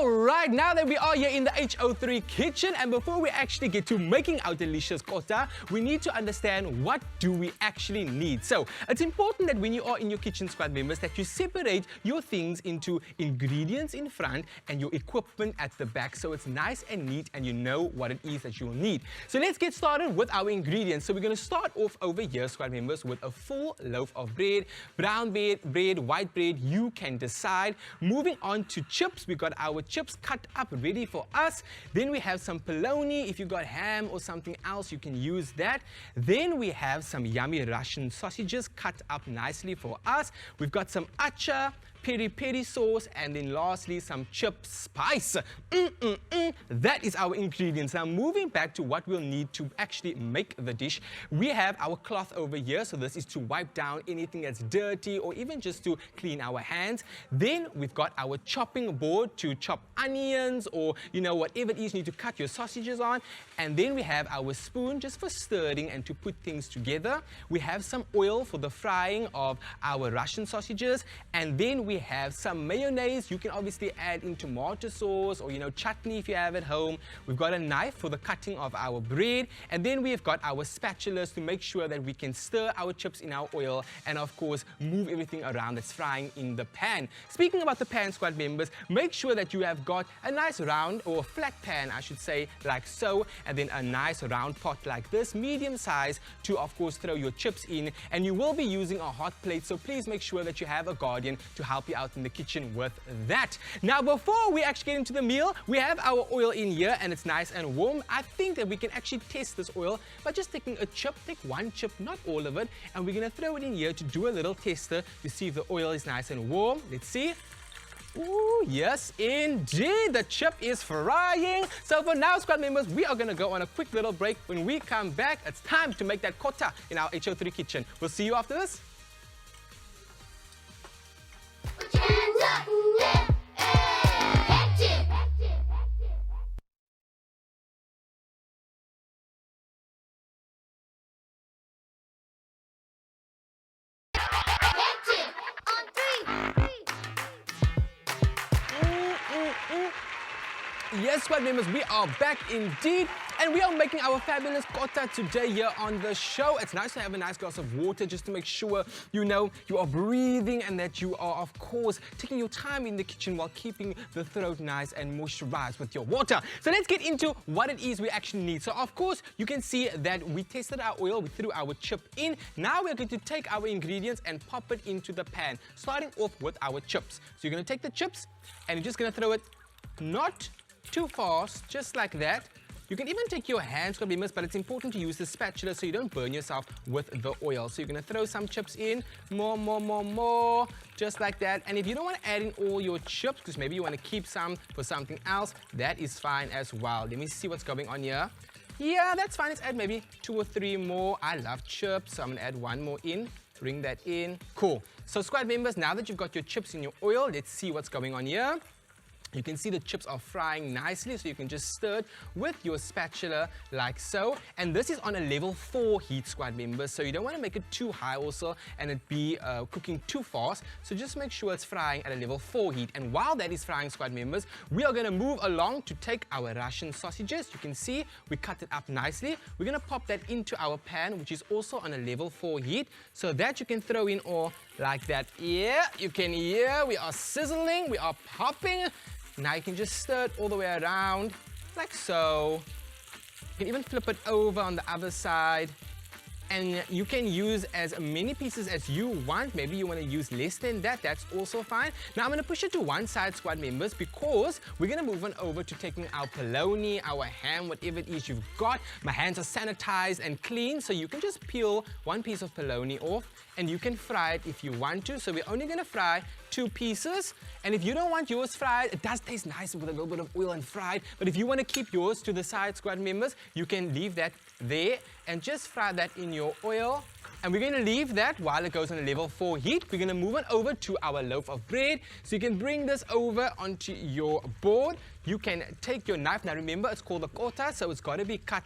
Alright, now that we are here in the HO3 kitchen, and before we actually get to making our delicious kota, we need to understand what do we actually need. So it's important that when you are in your kitchen, squad members, that you separate your things into ingredients in front and your equipment at the back, so it's nice and neat and you know what it is that you'll need. So let's get started with our ingredients. So we're going to start off over here, squad members, with a full loaf of bread, brown bread, white bread, you can decide. Moving on to chips, we got our chips cut up ready for us. Then we have some bologna. If you got ham or something else, you can use that. Then we have some yummy Russian sausages cut up nicely for us. We've got some acha, peri-peri sauce, and then lastly some chip spice. That is our ingredients. Now moving back to what we'll need to actually make the dish, we have our cloth over here. So this is to wipe down anything that's dirty or even just to clean our hands. Then we've got our chopping board to chop onions or whatever it is you need to cut your sausages on. And then we have our spoon just for stirring and to put things together. We have some oil for the frying of our Russian sausages, and then we have some mayonnaise. You can obviously add in tomato sauce or chutney if you have at home. We've got a knife for the cutting of our bread, and then we've got our spatulas to make sure that we can stir our chips in our oil and of course move everything around that's frying in the pan. Speaking about the pan, squad members, make sure that you have got a nice round or flat pan, I should say, like so, and then a nice round pot like this, medium size, to of course throw your chips in. And you will be using a hot plate, so please make sure that you have a guardian to help you out in the kitchen with that. Now before we actually get into the meal, we have our oil in here and it's nice and warm. I think that we can actually test this oil by just taking a chip, take one chip, not all of it, and we're going to throw it in here to do a little tester to see if the oil is nice and warm. Let's see. Ooh, yes, indeed, the chip is frying. So for now, squad members, we are going to go on a quick little break. When we come back, it's time to make that kota in our HO3 kitchen. We'll see you after this. Hands up, yeah, active. Yes, squad members, we are back indeed, and we are making our fabulous kota today here on the show. It's nice to have a nice glass of water just to make sure you are breathing and that you are, of course, taking your time in the kitchen while keeping the throat nice and moisturized with your water. So let's get into what it is we actually need. So, of course, you can see that we tested our oil, we threw our chip in. Now we're going to take our ingredients and pop it into the pan, starting off with our chips. So you're going to take the chips and you're just going to throw it not too fast, just like that. You can even take your hands, but it's important to use the spatula so you don't burn yourself with the oil. So you're going to throw some chips in, more, just like that. And if you don't want to add in all your chips, because maybe you want to keep some for something else, that is fine as well. Let me see what's going on here. Yeah, that's fine. Let's add maybe 2 or 3 more. I love chips, so I'm going to add 1 more in. Bring that in. Cool. So squad members, now that you've got your chips in your oil, let's see what's going on here. You can see the chips are frying nicely, so you can just stir it with your spatula like so. And this is on a level 4 heat, squad members, so you don't want to make it too high also and it be cooking too fast. So just make sure it's frying at a level 4 heat. And while that is frying, squad members, we are going to move along to take our Russian sausages. You can see we cut it up nicely. We're going to pop that into our pan, which is also on a level 4 heat, so that you can throw in all like that. Yeah, you can hear we are sizzling, we are popping. Now you can just stir it all the way around, like so. You can even flip it over on the other side. And you can use as many pieces as you want. Maybe you want to use less than that. That's also fine. Now I'm going to push it to one side, squad members, because we're going to move on over to taking our bologna, our ham, whatever it is you've got. My hands are sanitized and clean, so you can just peel 1 piece of bologna off and you can fry it if you want to. So we're only going to fry 2 pieces. And if you don't want yours fried, it does taste nice with a little bit of oil and fried. But if you want to keep yours to the side, squad members, you can leave that there and just fry that in your oil. And we're going to leave that while it goes on a level 4 heat. We're going to move on over to our loaf of bread. So you can bring this over onto your board. You can take your knife. Now remember, it's called a kota, so it's got to be cut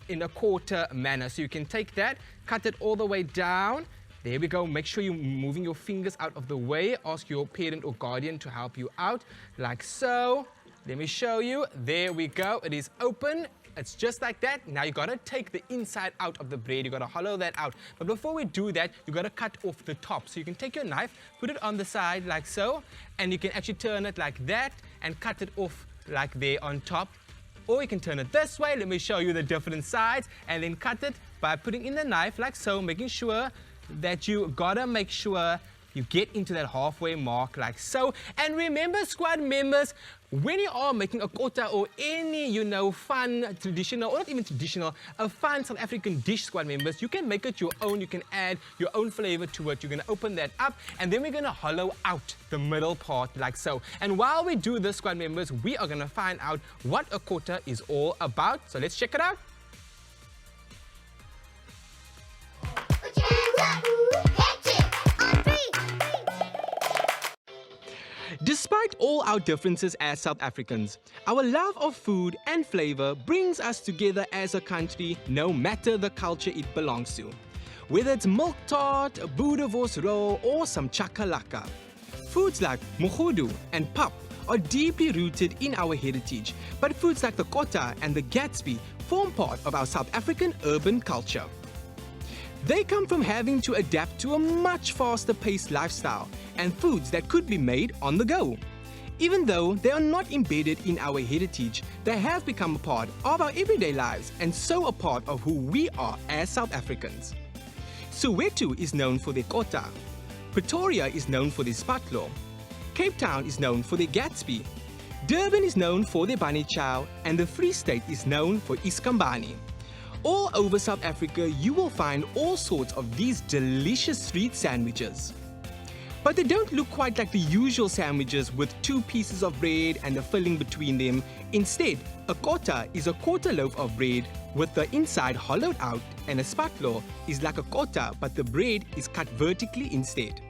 in a quarter manner. So you can take that, cut it all the way down. There we go. Make sure you're moving your fingers out of the way. Ask your parent or guardian to help you out, like so. Let me show you. There we go. It is open. It's just like that. Now you gotta take the inside out of the bread. You gotta hollow that out. But before we do that, you gotta cut off the top. So you can take your knife, put it on the side like so, and you can actually turn it like that and cut it off like there on top. Or you can turn it this way. Let me show you the different sides, and then cut it by putting in the knife like so, making sure that you gotta make sure you get into that halfway mark like so. And remember, squad members, when you are making a kota or any, fun, traditional, or not even traditional, a fun South African dish, squad members, you can make it your own. You can add your own flavor to it. You're going to open that up, and then we're going to hollow out the middle part like so. And while we do this, squad members, we are going to find out what a kota is all about. So let's check it out. Put your hands up. Catch it. On three. Despite all our differences as South Africans, our love of food and flavor brings us together as a country no matter the culture it belongs to. Whether it's milk tart, boerewors roll or some chakalaka. Foods like mogodu and pap are deeply rooted in our heritage, but foods like the kota and the Gatsby form part of our South African urban culture. They come from having to adapt to a much faster-paced lifestyle and foods that could be made on the go. Even though they are not embedded in our heritage, they have become a part of our everyday lives and so a part of who we are as South Africans. Soweto is known for their kota. Pretoria is known for their spatlo. Cape Town is known for their Gatsby. Durban is known for their bunny chow, and the Free State is known for iskambani. All over South Africa, you will find all sorts of these delicious street sandwiches. But they don't look quite like the usual sandwiches with two pieces of bread and a filling between them. Instead, a kota is a quarter loaf of bread with the inside hollowed out, and a spatlo is like a kota but the bread is cut vertically instead.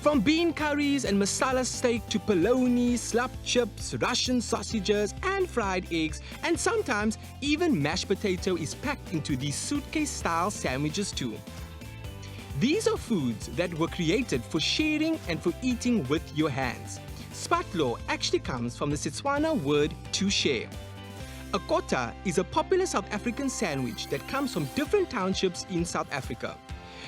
From bean curries and masala steak to polony, slap chips, Russian sausages and fried eggs, and sometimes even mashed potato is packed into these suitcase-style sandwiches too. These are foods that were created for sharing and for eating with your hands. Spatlo actually comes from the Setswana word to share. A kota is a popular South African sandwich that comes from different townships in South Africa.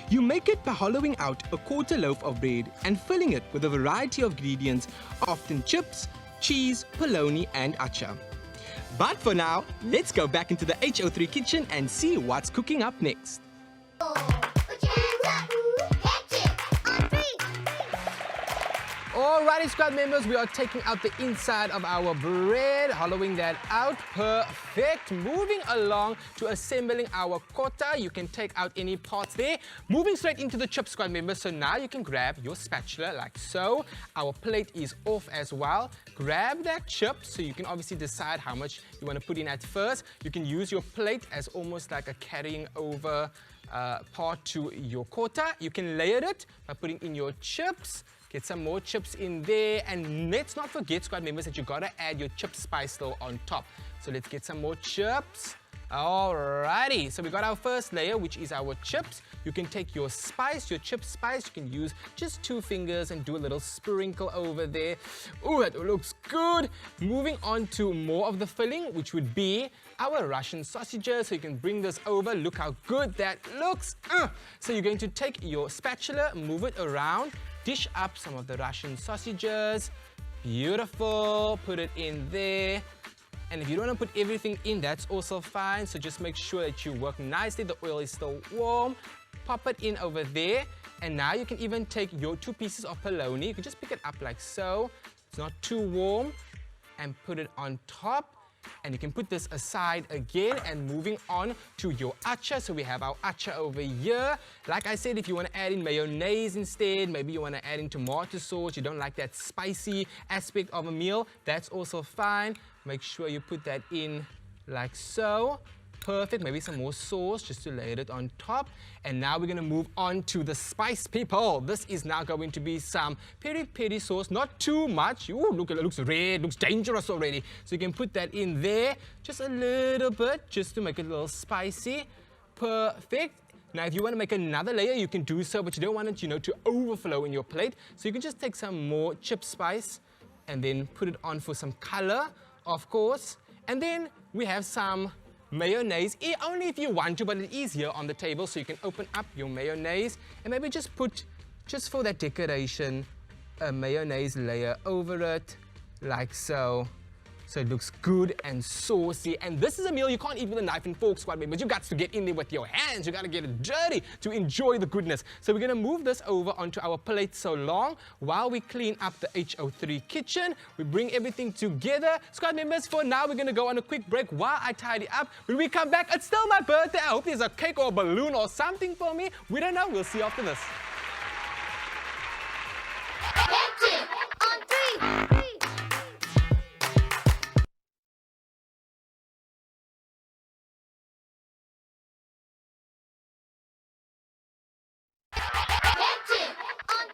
You make it by hollowing out a quarter loaf of bread and filling it with a variety of ingredients, often chips, cheese, polony and acha. But for now, let's go back into the HO3 kitchen and see what's cooking up next. Put your hands up. Catch it. On three. Alrighty, squad members, we are taking out the inside of our bread, hollowing that out. Perfect. Moving along to assembling our kota. You can take out any parts there. Moving straight into the chip, squad members. So now you can grab your spatula like so. Our plate is off as well. Grab that chip so you can obviously decide how much you want to put in at first. You can use your plate as almost like a carrying over part to your kota. You can layer it by putting in your chips. Get some more chips in there, and let's not forget, squad members, that you gotta add your chip spice though on top. So let's get some more chips. Alrighty, so we got our first layer, which is our chips. You can take your spice, your chip spice. You can use just 2 fingers and do a little sprinkle over there. Ooh, that looks good. Moving on to more of the filling, which would be our Russian sausages. So you can bring this over. Look how good that looks. So you're going to take your spatula, move it around, dish up some of the Russian sausages. Beautiful. Put it in there. And if you don't want to put everything in, that's also fine. So just make sure that you work nicely. The oil is still warm. Pop it in over there. And now you can even take your 2 pieces of polony. You can just pick it up like so. It's not too warm. And put it on top. And you can put this aside again, and moving on to your acha. So we have our acha over here. Like I said, if you want to add in mayonnaise instead, maybe you want to add in tomato sauce, you don't like that spicy aspect of a meal, that's also fine. Make sure you put that in like so. Perfect. Maybe some more sauce just to layer it on top. And now we're going to move on to the spice, people. This is now going to be some peri-peri sauce. Not too much. Ooh, look, it looks red. Looks dangerous already. So you can put that in there. Just a little bit, just to make it a little spicy. Perfect. Now, if you want to make another layer, you can do so, but you don't want it, to overflow in your plate. So you can just take some more chip spice and then put it on for some color, of course. And then we have some mayonnaise, only if you want to, but it is here on the table, so you can open up your mayonnaise and maybe just put, just for that decoration, a mayonnaise layer over it, like so. So it looks good and saucy. And this is a meal you can't eat with a knife and fork, squad members. You got to get in there with your hands. You got to get it dirty to enjoy the goodness. So we're going to move this over onto our plate so long while we clean up the HO3 kitchen. We bring everything together. Squad members, for now, we're going to go on a quick break while I tidy up. When we come back, it's still my birthday. I hope there's a cake or a balloon or something for me. We don't know. We'll see you after this. Hectic on 3. Hectic on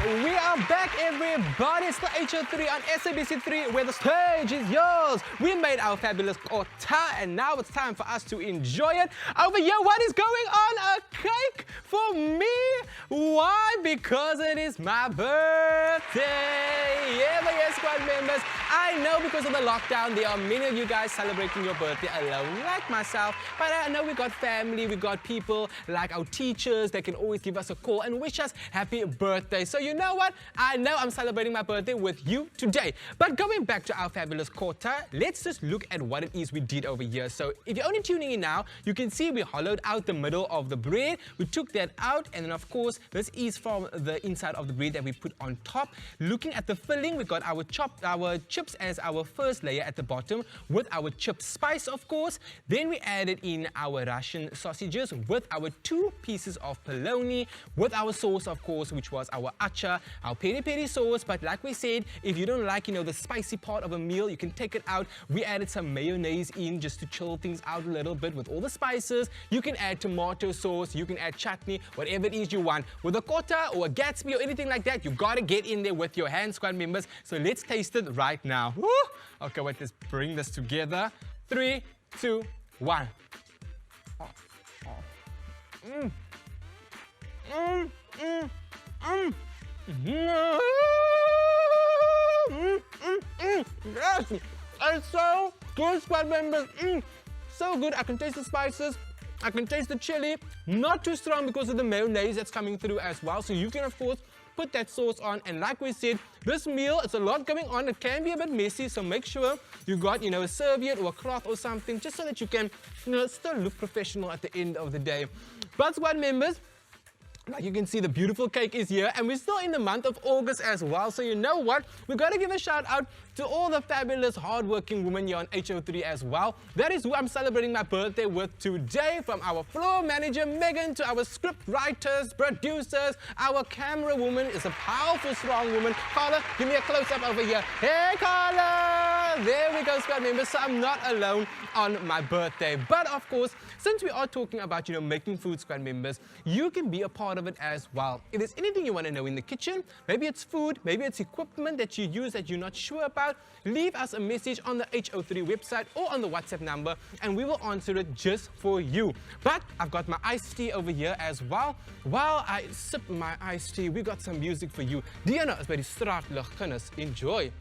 3. We are back, everybody. It's the HO3 on SABC 3, where the stage is yours. We made our fabulous Kota, and now it's time for us to enjoy it. Over here, what is going on? A cake for me? Why? Because it is my birthday. Yeah, but yes, squad members. I know because of the lockdown, there are many of you guys celebrating your birthday alone, like myself. But I know we got family, we got people like our teachers that can always give us a call and wish us happy birthday. So you know what? I know I'm celebrating my birthday with you today. But going back to our fabulous Kota, let's just look at what it is we did over here. So if you're only tuning in now, you can see we hollowed out the middle of the bread. We took that out, and then of course, this is from the inside of the bread that we put on top. Looking at the filling, we got our chips as our first layer at the bottom with our chip spice, of course. Then we added in our Russian sausages with our 2 pieces of polony, with our sauce, of course, which was our acha, our peri-peri sauce. But like we said, if you don't like, the spicy part of a meal, you can take it out. We added some mayonnaise in just to chill things out a little bit with all the spices. You can add tomato sauce, you can add chutney, whatever it is you want. With a Kota or a Gatsby or anything like that, you gotta get in there with your hands, squad members. So let's taste it right now. Woo! Okay, wait, let's bring this together. 3, 2, 1. Yes, it's so good, squad members. So good. I can taste the spices. I can taste the chili. Not too strong because of the mayonnaise that's coming through as well. So you can, of course, put that sauce on. And like we said, this meal, it's a lot going on. It can be a bit messy, so make sure you got, a serviette or a cloth or something, just so that you can, still look professional at the end of the day. But squad members, like you can see, the beautiful cake is here, and we're still in the month of August as well. So you know what? We've got to give a shout out to all the fabulous hardworking women here on HO3 as well. That is who I'm celebrating my birthday with today, from our floor manager Megan to our script writers, producers. Our camera woman is a powerful, strong woman. Carla, give me a close-up over here. Hey, Carla! There we go, squad members. So I'm not alone on my birthday. But of course, since we are talking about, making food, squad members, you can be a part of it as well. If there's anything you want to know in the kitchen, maybe it's food, maybe it's equipment that you use that you're not sure about, leave us a message on the HO3 website or on the WhatsApp number, and we will answer it just for you. But I've got my iced tea over here as well. While I sip my iced tea, we got some music for you. Diana is by die straatlig. Enjoy.